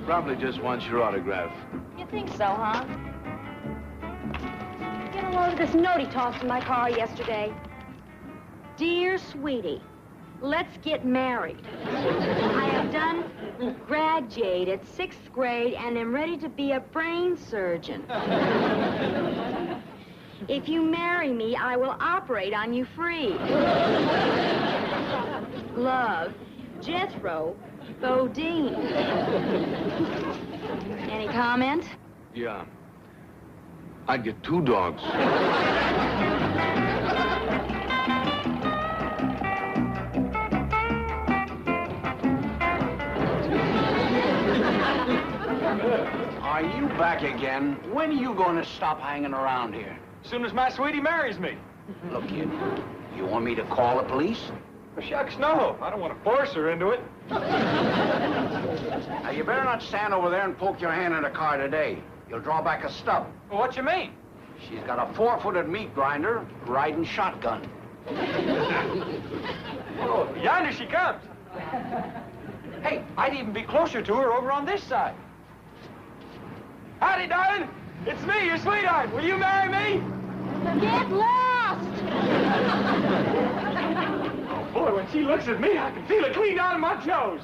Probably just wants your autograph. You think so, huh? Get a load of this note he tossed in my car yesterday. Dear sweetie, let's get married. I have done graduate 6th grade and am ready to be a brain surgeon. If you marry me, I will operate on you free. Love, Jethro, Bodine. Any comment? Yeah. I'd get 2 dogs. Are you back again? When are you going to stop hanging around here? As soon as my sweetie marries me. Look, kid, you want me to call the police? Well, shucks, no. I don't want to force her into it. Now, you better not stand over there and poke your hand in the car today. You'll draw back a stub. Well, what you mean? She's got a 4-footed meat grinder riding shotgun. Oh, yonder she comes. Hey, I'd even be closer to her over on this side. Howdy, darling. It's me, your sweetheart. Will you marry me? Get lost! Oh, boy, when she looks at me, I can feel it clean down in my toes.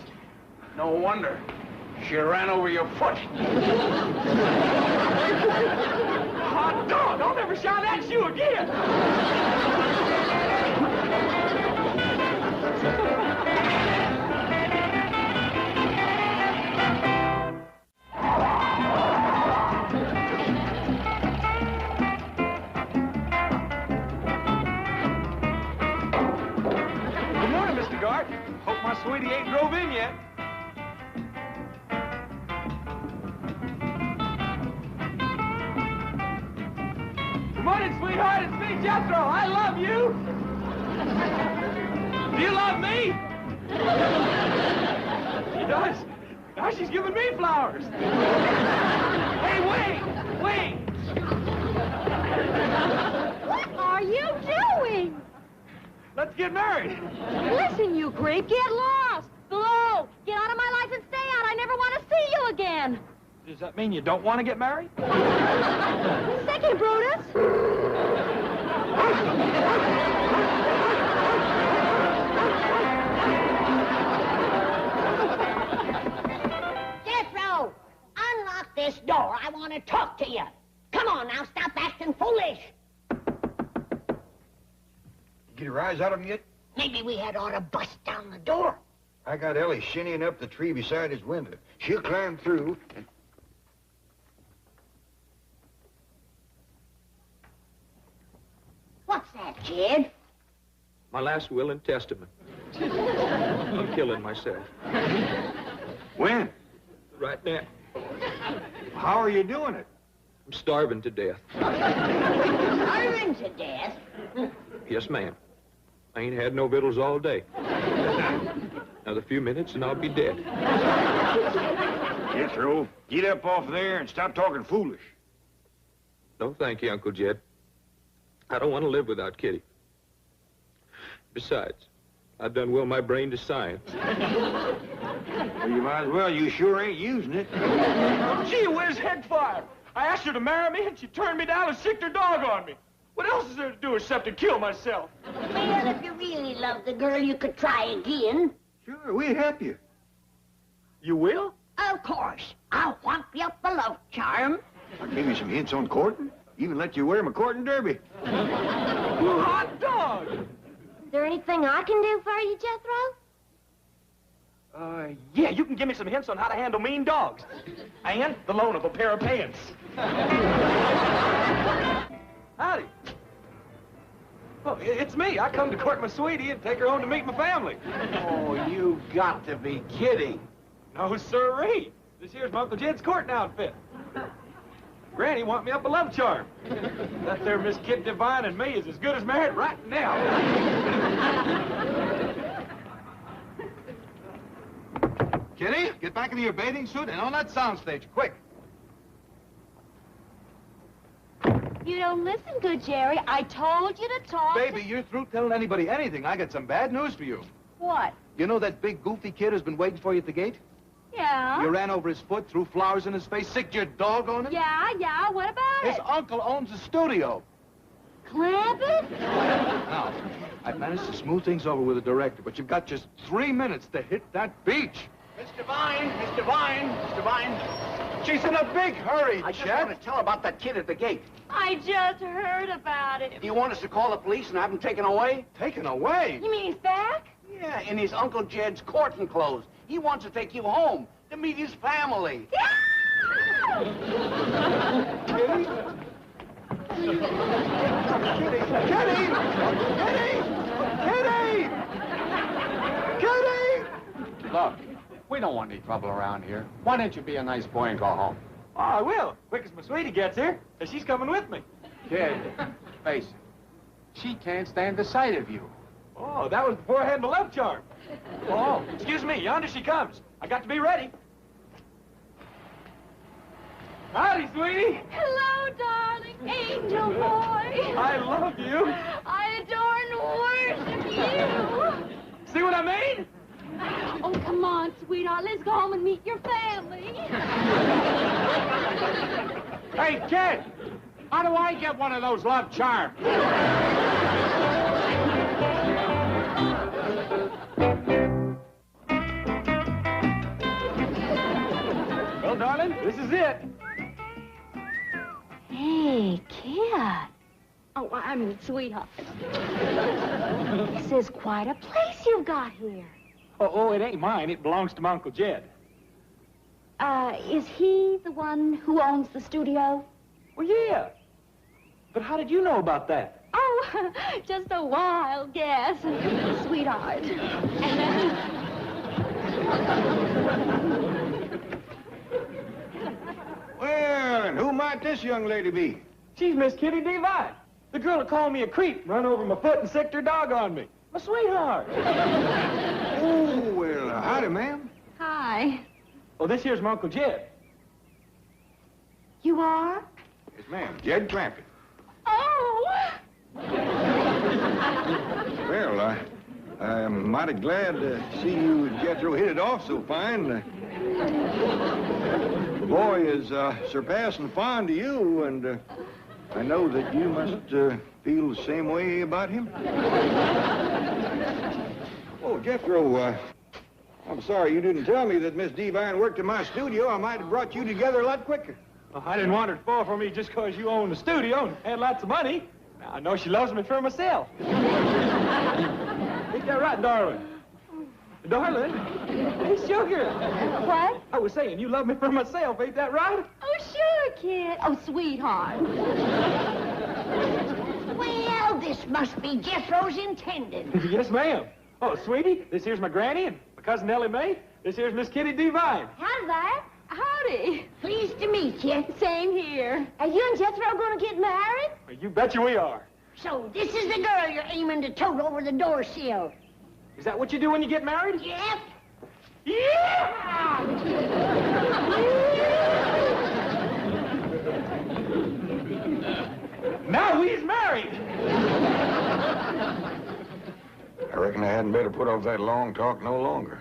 No wonder. She ran over your foot. morning, sweetheart. It's me, Jethro. I love you. Do you love me? He does. Now she's giving me flowers. Hey, wait. What are you doing? Let's get married. Listen, you creep, get lost. Below, get out of my life and stay out. I never want to see you again. Does that mean you don't want to get married? Second, Brutus. Jethro, unlock this door. I want to talk to you. Come on now, stop acting foolish. Get a rise out of him yet? Maybe we had ought to bust down the door. I got Ellie shinnying up the tree beside his window. She'll climb through and... What's that, kid? My last will and testament. I'm killing myself. When? Right now. How are you doing it? I'm starving to death. Starving to death? Yes, ma'am. I ain't had no victuals all day. Another few minutes and I'll be dead. Jethro, get up off there and stop talking foolish. No, thank you, Uncle Jed. I don't want to live without Kitty. Besides, I've done will my brain to science. Well, you might as well. You sure ain't using it. Gee, where's Headfire? I asked her to marry me, and she turned me down and sicked her dog on me. What else is there to do except to kill myself? Well, if you really love the girl, you could try again. Sure, we'd help you. You will? Of course. I'll whomp you up a love charm. I'll give you some hints on courting. Even let you wear my courting derby. You hot dog! Is there anything I can do for you, Jethro? Yeah, you can give me some hints on how to handle mean dogs. And the loan of a pair of pants. Howdy. Oh, it's me. I come to court my sweetie and take her home to meet my family. Oh, you got to be kidding. No, sirree. This here's my Uncle Jed's courting outfit. Granny want me up a love charm. That there Miss Kit Devine and me is as good as married right now. Kitty, get back into your bathing suit and on that soundstage, quick. You don't listen good, Jerry. I told you to talk. Baby, you're through telling anybody anything. I got some bad news for you. What? You know that big goofy kid who's been waiting for you at the gate? Yeah? You ran over his foot, threw flowers in his face, sicked your dog on him? Yeah, what about His it? uncle owns a studio. Clampetts? Now, I've managed to smooth things over with the director, but you've got just 3 minutes to hit that beach. Miss Devine. She's in a big hurry, I just Chet. want to tell about that kid at the gate. I just heard about it. Do you want us to call the police and have him taken away? Taken away? You mean he's back? Yeah, in his Uncle Jed's courting clothes. He wants to take you home to meet his family. Kitty? Look, we don't want any trouble around here. Why don't you be a nice boy and go home? Oh, I will. Quick as my sweetie gets here. And she's coming with me. Kid, face it. She can't stand the sight of you. Oh, that was before I had my love charm. Oh, excuse me. Yonder she comes. I got to be ready. Howdy, sweetie. Hello, darling. Angel boy. I love you. I adore and worship you. See what I mean? Oh, come on, sweetheart. Let's go home and meet your family. Hey, kid! How do I get one of those love charms? Well, darling, this is it. Hey, kid. Oh, I mean, sweetheart. This is quite a place you've got here. Oh, it ain't mine. It belongs to my Uncle Jed. Is he the one who owns the studio? Well, yeah. But how did you know about that? Oh, just a wild guess. Sweetheart. Well, and who might this young lady be? She's Miss Kitty Devine. The girl that called me a creep, run over my foot and sicked her dog on me. My sweetheart. Oh, well, howdy, ma'am. Hi. Oh, this here's my Uncle Jed. You are? Yes, ma'am. Jed Clampett. Oh! Well, I'm mighty glad to see you and Jethro hit it off so fine. The boy is surpassing fond of you, and I know that you must feel the same way about him. Oh, Jethro, I'm sorry you didn't tell me that Miss Devine worked in my studio. I might have brought you together a lot quicker. Well, I didn't want her to fall for me just because you own the studio and had lots of money. Now, I know she loves me for myself. Ain't that right, darling? Darling? Hey, sugar. What? I was saying, you love me for myself, ain't that right? Oh, sure, kid. Oh, sweetheart. Well, this must be Jethro's intended. Yes, ma'am. Oh, sweetie, this here's my granny and my cousin Ellie Mae. This here's Miss Kitty Devine. How's that? Howdy. Pleased to meet you. Same here. Are you and Jethro going to get married? Well, you betcha we are. So this is the girl you're aiming to tote over the door sill. Is that what you do when you get married? Yep. Yeah! Now we's married. I reckon I hadn't better put off that long talk no longer.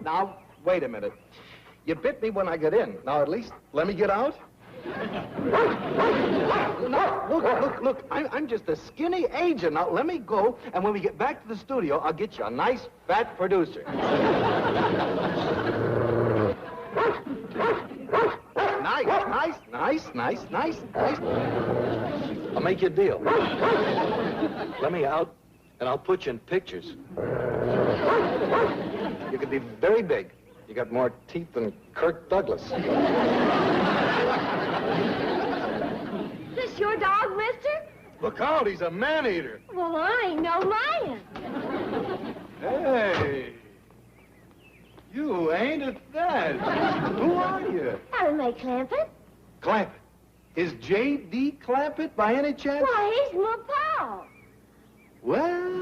Now, wait a minute. You bit me when I got in. Now, at least, let me get out. No, look. I'm just a skinny agent. Now, let me go, and when we get back to the studio, I'll get you a nice, fat producer. Nice. I'll make you a deal. Let me out, and I'll put you in pictures. You could be very big. You got more teeth than Kirk Douglas. This your dog, mister? Look out, he's a man-eater. Well, I ain't no lion. Hey, you ain't at that. Who are you? Ellie Mae Clampett. Clampett. Is J.D. Clampett by any chance? Why, he's my pal. Well.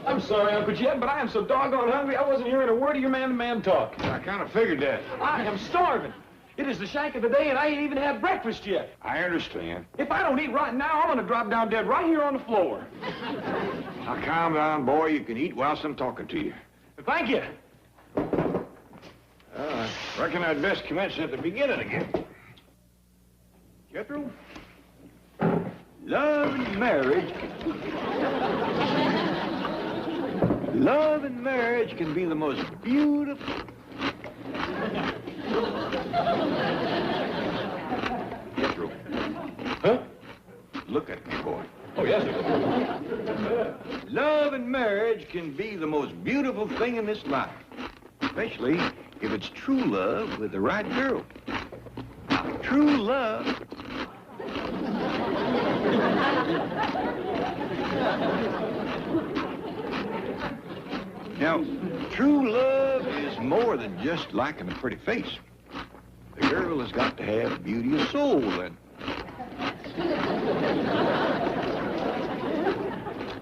I'm sorry, Uncle Jed, but I am so doggone hungry I wasn't hearing a word of your man-to-man talk. I kind of figured that. I am starving. It is the shank of the day, and I ain't even had breakfast yet. I understand. If I don't eat right now, I'm going to drop down dead right here on the floor. Now, calm down, boy. You can eat whilst I'm talking to you. Thank you. I reckon I'd best commence at the beginning again. Jethro? Love and marriage. Love and marriage can be the most beautiful. Jethro. Huh? Look at me, boy. Oh, yes, sir. Love and marriage can be the most beautiful thing in this life, especially if it's true love with the right girl. Now, true love. Now, true love is more than just liking a pretty face. The girl has got to have beauty of soul, and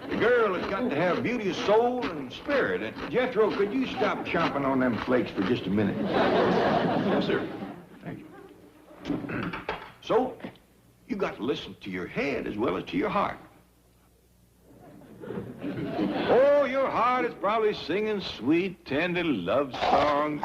the girl has got to have beauty of soul and spirit. And Jethro, could you stop chomping on them flakes for just a minute? Yes, sir. Thank you. So, you got to listen to your head as well as to your heart. Oh, your heart is probably singing sweet, tender love songs.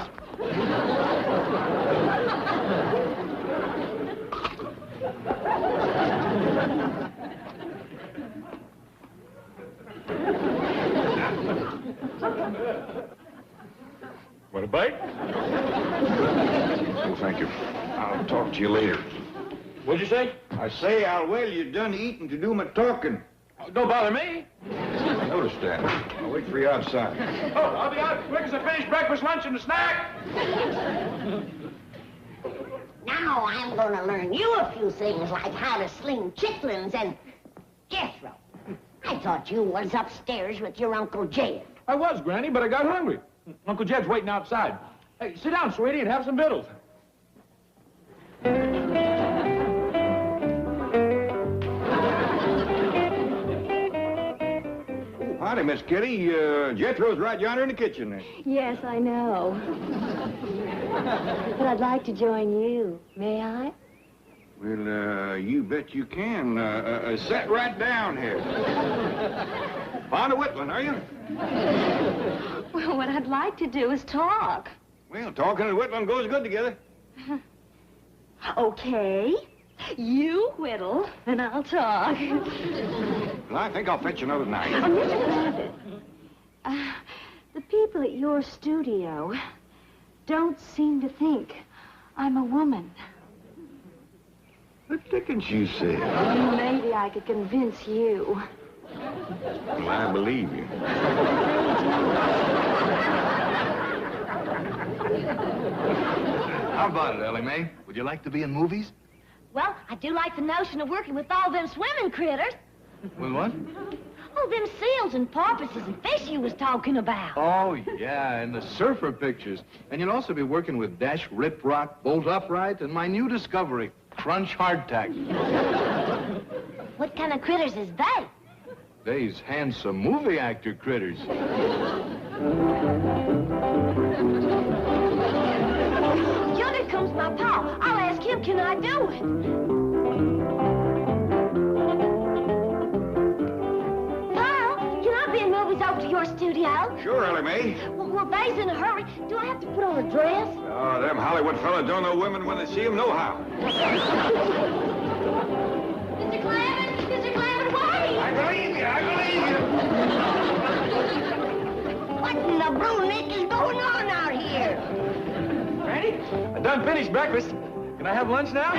Want a bite? Oh, thank you. I'll talk to you later. What'd you say? I say I'll wait till you're done eating to do my talking. Oh, don't bother me. I noticed that. I'll wait for you outside. Oh, I'll be out as quick as I finish breakfast, lunch, and the snack. Now I'm going to learn you a few things, like how to sling chitlins and... Jethro, I thought you was upstairs with your Uncle Jed. I was, Granny, but I got hungry. Uncle Jed's waiting outside. Hey, sit down, sweetie, and have some victuals. Howdy, Miss Kitty. Jethro's right yonder in the kitchen there. Yes, I know. But I'd like to join you. May I? Well, you bet you can. Sit right down here. Fond of whittling, are you? Well, what I'd like to do is talk. Well, talking and whittling goes good together. Okay. You whittle, and I'll talk. Well, I think I'll fetch another knife. Oh, Mr. Clampett, the people at your studio don't seem to think I'm a woman. What dickens you say? Maybe I could convince you. Well, I believe you. How about it, Ellie Mae? Would you like to be in movies? Well, I do like the notion of working with all them swimming critters. With what? Oh, them seals and porpoises and fish you was talking about. Oh, yeah, and the surfer pictures. And you'll also be working with Dash, Rip Rock, Bolt Upright, and my new discovery, Crunch Hardtack. What kind of critters is they? They's handsome movie actor critters. Yonder comes my pa. I'll ask him, can I do it? Pa, can I be in movies over to your studio? Sure, Ellie Mae. Well, they's in a hurry. Do I have to put on a dress? Oh, them Hollywood fellas don't know women when they see them, nohow. Mr. Clampett, wait! I believe you, What in the brunick is going on out here? Granny, I done finished breakfast. Can I have lunch now?